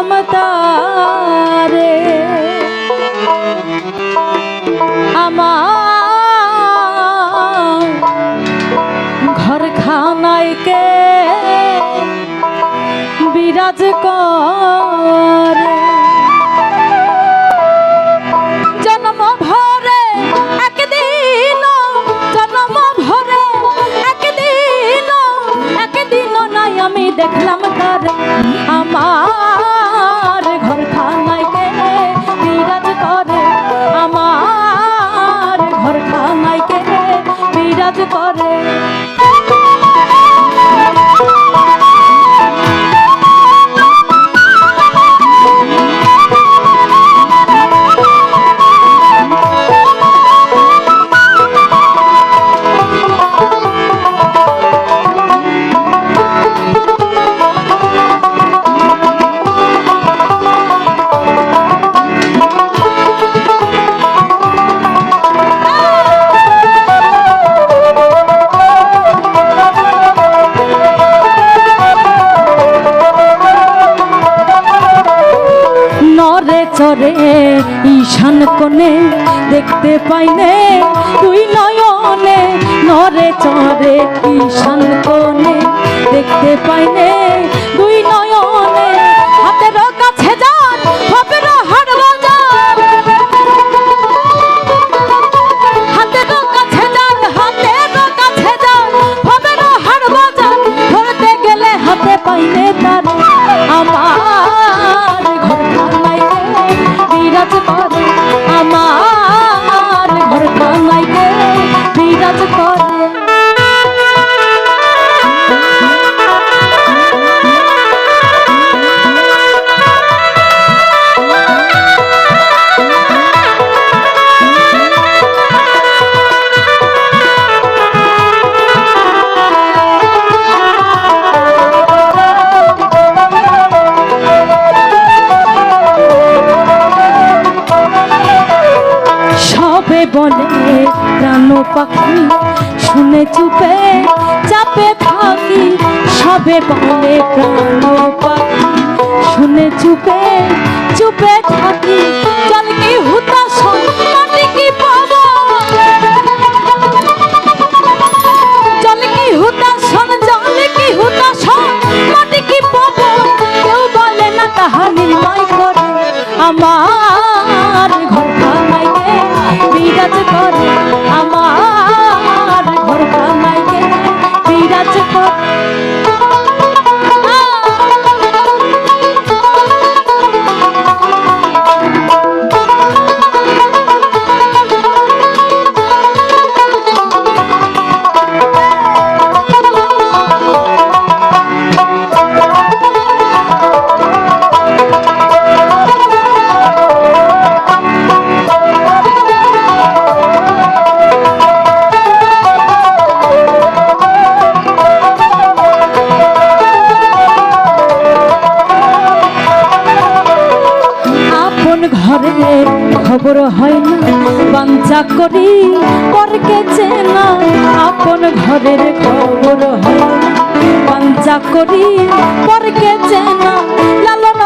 দেখলাম তারে আমার ঘর খানায় কে বিরাজ করে জন্ম ভরে একদিন নাই আমি দেখলাম তারে আমার ঘর খানায় কে বিরাজ করে আমার ঘর খানায় কে বিরাজ করে চরে ঈশান কোণে দেখতে পাইনে তুই নয়নে নরে চরে ঈশান কোণে দেখতে পাইনে তুই নয়নে হাতের কাছে যান হবে না হাড় বাজার হাতের কাছে যান হবে না হাড় বাজার ধরতে গেলে হাতে পাইনে তার আমার ঘর খানায় বিরাজ করে আমার ঘর খানায় বিরাজ করে বলে প্রাণ পাখি শুনে চুপে চাপে থাকি সবে বলে প্রাণ পাখি শুনে চুপে থাকি জল কি হুতাশন মাটি কি পাবো জল কি হুতাশন মাটি কি পাবো কেউ বলে না তাহা নির্ময় করে আমার ঘর খানায় বিরাজ করে আমার ঘর খানায় বিরাজ করে ঘরে খবর হয় না বাঞ্ছা করি পরকে চেনা আপন ঘরের খবর হয় না বাঞ্ছা করি পরকে চেনা লালন